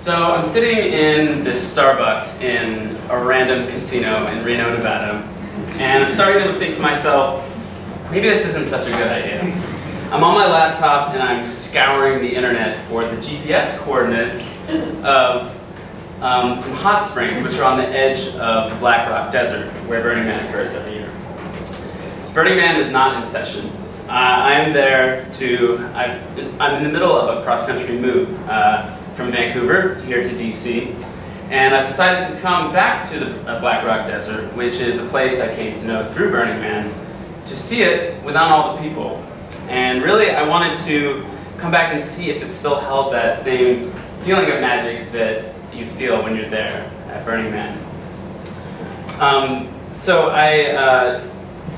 So I'm sitting in this Starbucks in a random casino in Reno, Nevada, and I'm starting to think to myself, maybe this isn't such a good idea. I'm on my laptop and I'm scouring the internet for the GPS coordinates of some hot springs which are on the edge of the Black Rock Desert where Burning Man occurs every year. Burning Man is not in session. I'm there I'm in the middle of a cross-country move from Vancouver here to DC, and I've decided to come back to the Black Rock Desert, which is a place I came to know through Burning Man, to see it without all the people. And really, I wanted to come back and see if it still held that same feeling of magic that you feel when you're there at Burning Man. So I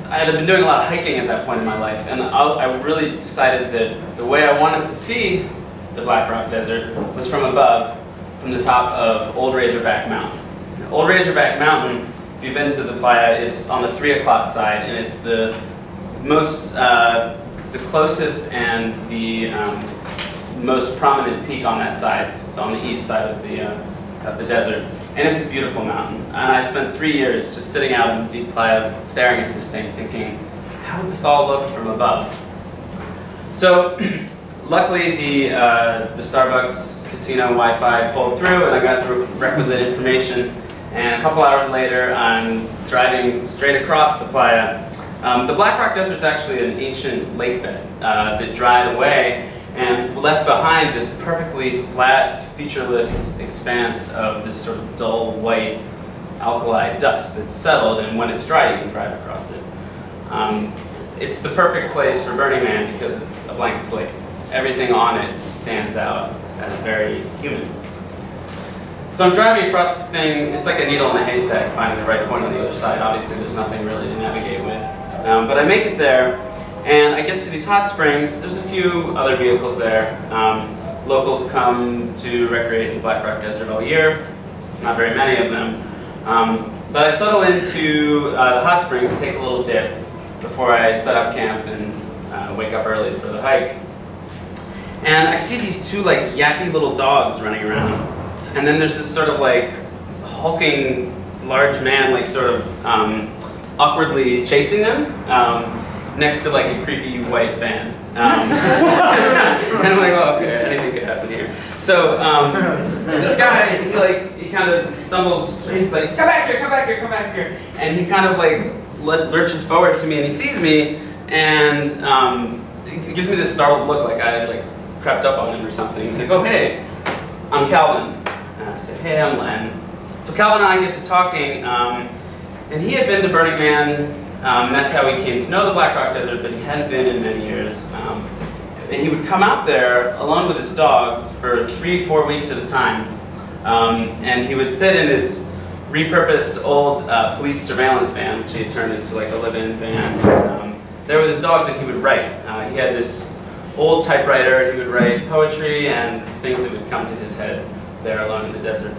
had been doing a lot of hiking at that point in my life, and I really decided that the way I wanted to see the Black Rock Desert was from above, from the top of Old Razorback Mountain. Old Razorback Mountain, if you've been to the playa, it's on the 3 o'clock side, and it's the most, it's the closest and the most prominent peak on that side. It's on the east side of the desert, and it's a beautiful mountain. And I spent 3 years just sitting out in the deep playa, staring at this thing, thinking, how would this all look from above? So, luckily the Starbucks casino Wi-Fi pulled through, and I got the requisite information. And a couple hours later, I'm driving straight across the playa. The Black Rock Desert is actually an ancient lake bed that dried away and left behind this perfectly flat, featureless expanse of this sort of dull white alkali dust that's settled, and when it's dry you can drive across it. It's the perfect place for Burning Man because it's a blank slate. Everything on it stands out as very human. So I'm driving across this thing, it's like a needle in a haystack finding the right point on the other side. Obviously there's nothing really to navigate with. But I make it there, and I get to these hot springs. There's a few other vehicles there. Locals come to recreate in the Black Rock Desert all year. Not very many of them. But I settle into the hot springs, take a little dip before I set up camp and wake up early for the hike. And I see these two like yappy little dogs running around. And then there's this sort of like hulking large man like sort of awkwardly chasing them next to like a creepy white van. And I'm like, oh, okay, anything could happen here. So this guy, he kind of stumbles, he's like, come back here, come back here, come back here. And he kind of like lurches forward to me, and he sees me, and he gives me this startled look like I like crept up on him or something. He's like, oh, hey, I'm Calvin. And I said, hey, I'm Len. So Calvin and I get to talking, and he had been to Burning Man, and that's how he came to know the Black Rock Desert, but he hadn't been in many years. And he would come out there alone with his dogs for 3-4 weeks at a time. And he would sit in his repurposed old police surveillance van, which he had turned into like a live-in van. There with his dogs, and he would write. He had this old typewriter. He would write poetry and things that would come to his head there alone in the desert.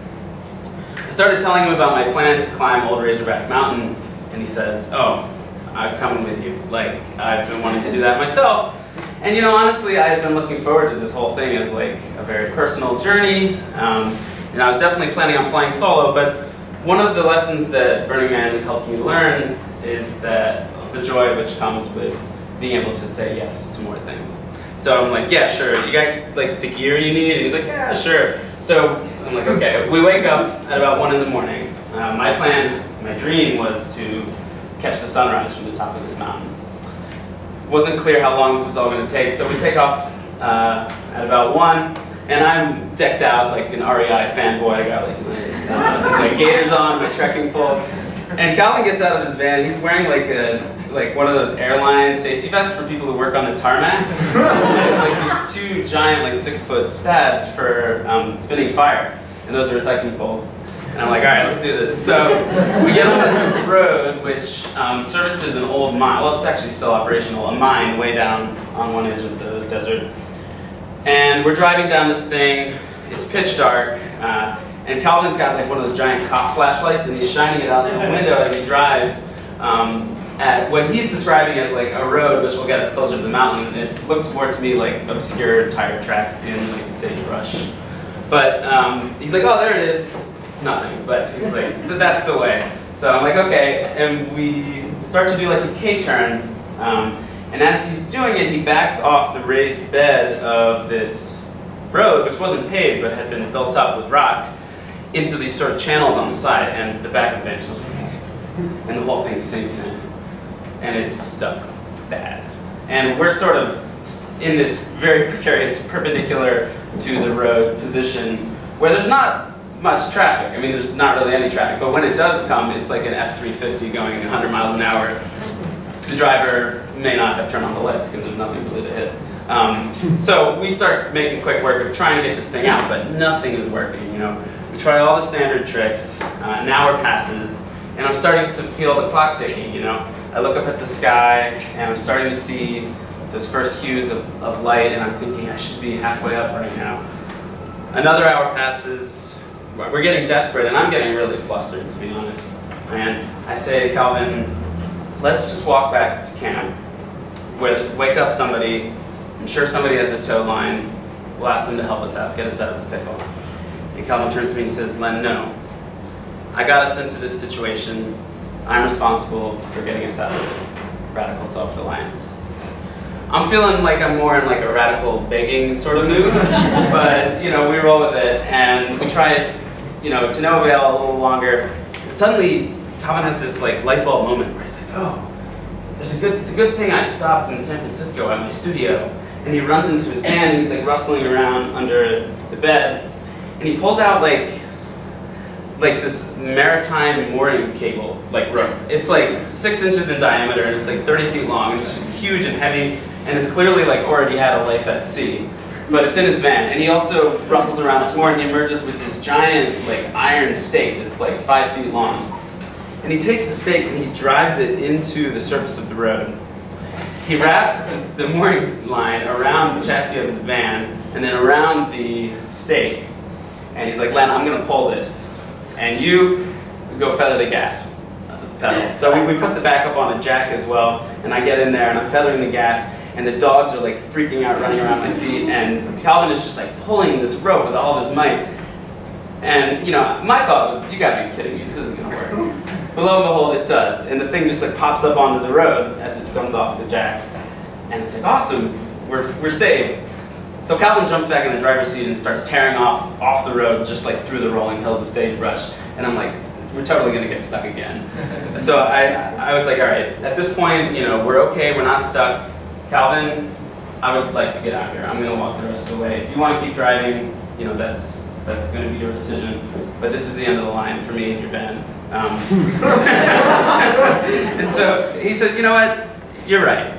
I started telling him about my plan to climb Old Razorback Mountain, and he says, oh, I'm coming with you. Like, I've been wanting to do that myself. And you know, honestly, I had been looking forward to this whole thing as like a very personal journey. And I was definitely planning on flying solo, but one of the lessons that Burning Man has helped me learn is that the joy which comes with being able to say yes to more things. So I'm like, yeah, sure. You got like the gear you need? And he's like, yeah, sure. So I'm like, okay. We wake up at about 1 in the morning. My plan, my dream was to catch the sunrise from the top of this mountain. It wasn't clear how long this was all going to take, so we take off at about 1, and I'm decked out like an REI fanboy. I got like my gaiters on, my trekking pole. And Calvin gets out of his van. He's wearing like one of those airline safety vests for people who work on the tarmac. And like these 2 giant like 6-foot stabs for spinning fire, and those are recycling poles. And I'm like, all right, let's do this. So we get on this road which services an old mine. Well, it's actually still operational, a mine way down on one edge of the desert. And we're driving down this thing. It's pitch dark. And Calvin's got like one of those giant cop flashlights, and he's shining it out the window as he drives at what he's describing as like a road which will get us closer to the mountain. It looks more to me like obscure tire tracks in like sagebrush. But he's like, oh, there it is. Nothing. But he's like, that's the way. So I'm like, okay. And we start to do like a K-turn. And as he's doing it, he backs off the raised bed of this road, which wasn't paved, but had been built up with rock, into these sort of channels on the side. And the back of the bench goes, and the whole thing sinks in. And it's stuck bad. And we're sort of in this very precarious perpendicular to the road position where there's not much traffic. I mean, there's not really any traffic, but when it does come, it's like an F-350 going 100 miles an hour. The driver may not have turned on the lights because there's nothing really to hit. So we start making quick work of trying to get this thing out, but nothing is working. You know, we try all the standard tricks. An hour passes, and I'm starting to feel the clock ticking. You know, I look up at the sky, and I'm starting to see those first hues of light, and I'm thinking I should be halfway up right now. Another hour passes. We're getting desperate, and I'm getting really flustered, to be honest. And I say to Calvin, let's just walk back to camp, wake up somebody. I'm sure somebody has a tow line. We'll ask them to help us out, get us out of this pickle. And Calvin turns to me and says, Len, no. I got us into this situation. I'm responsible for getting us out of it. Radical self-reliance. I'm feeling like I'm more in like a radical begging sort of mood, but you know, we roll with it, and we try it, you know, to no avail a little longer. And suddenly, Calvin has this like light bulb moment where he's like, oh, it's a good thing I stopped in San Francisco at my studio. And he runs into his van, and he's like rustling around under the bed, and he pulls out like this maritime mooring cable, like rope. It's like 6 inches in diameter, and it's like 30 feet long. It's just huge and heavy, and it's clearly like already had a life at sea. But it's in his van, and he also rustles around some more, and he emerges with this giant like iron stake that's like 5 feet long. And he takes the stake and he drives it into the surface of the road. He wraps the mooring line around the chassis of his van, and then around the stake. And he's like, Len, I'm gonna pull this. And you go feather the gas pedal. So we put the backup on a jack as well, and I get in there and I'm feathering the gas, and the dogs are like freaking out, running around my feet, and Calvin is just like pulling this rope with all of his might. And you know, my thought was, you gotta be kidding me, this isn't gonna work. But lo and behold, it does, and the thing just like pops up onto the road as it comes off the jack. And it's like, awesome, we're saved. So Calvin jumps back in the driver's seat and starts tearing off the road, just like through the rolling hills of sagebrush. And I'm like, we're totally gonna get stuck again. So I was like, all right, at this point, you know, we're okay, we're not stuck. Calvin, I would like to get out here. I'm gonna walk the rest of the way. If you wanna keep driving, you know, that's gonna be your decision. But this is the end of the line for me and your van. And so he says, you know what, you're right.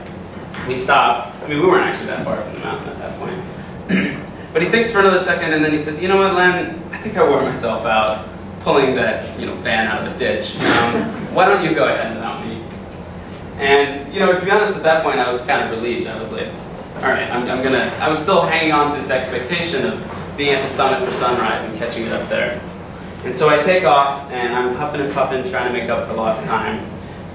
We stop. I mean, we weren't actually that far from the mountain at that point. But he thinks for another second, and then he says, you know what, Len, I think I wore myself out pulling that, you know, van out of a ditch. Why don't you go ahead without me? And, you know, to be honest, at that point, I was kind of relieved. I was like, all right, I was still hanging on to this expectation of being at the summit for sunrise and catching it up there. And so I take off, and I'm huffing and puffing, trying to make up for lost time.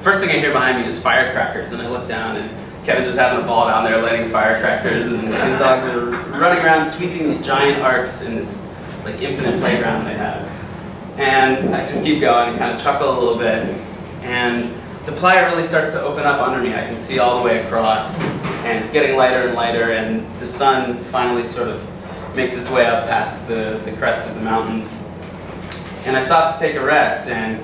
First thing I hear behind me is firecrackers, and I look down, and Kevin's just having a ball down there lighting firecrackers, and his dogs are running around sweeping these giant arcs in this like infinite playground they have. And I just keep going and kind of chuckle a little bit, and the playa really starts to open up under me. I can see all the way across, and it's getting lighter and lighter, and the sun finally sort of makes its way up past the crest of the mountains. And I stop to take a rest, and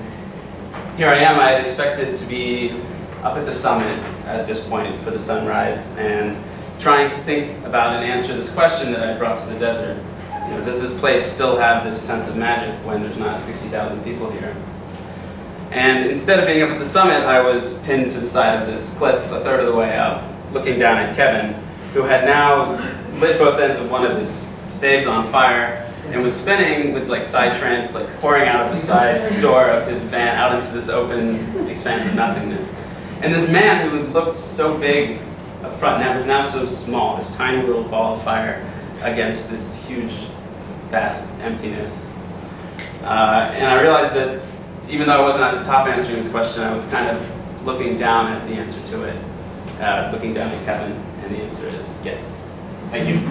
here I am. I had expected to be up at the summit at this point for the sunrise, and trying to think about and answer this question that I brought to the desert. You know, does this place still have this sense of magic when there's not 60,000 people here? And instead of being up at the summit, I was pinned to the side of this cliff a third of the way up, looking down at Kevin, who had now lit both ends of one of his staves on fire, and was spinning with like side trance, like pouring out of the side door of his van out into this open expanse of nothingness. And this man who looked so big up front now was now so small, this tiny little ball of fire against this huge, vast emptiness. And I realized that even though I wasn't at the top answering this question, I was kind of looking down at the answer to it, looking down at Kevin, and the answer is yes. Thank you.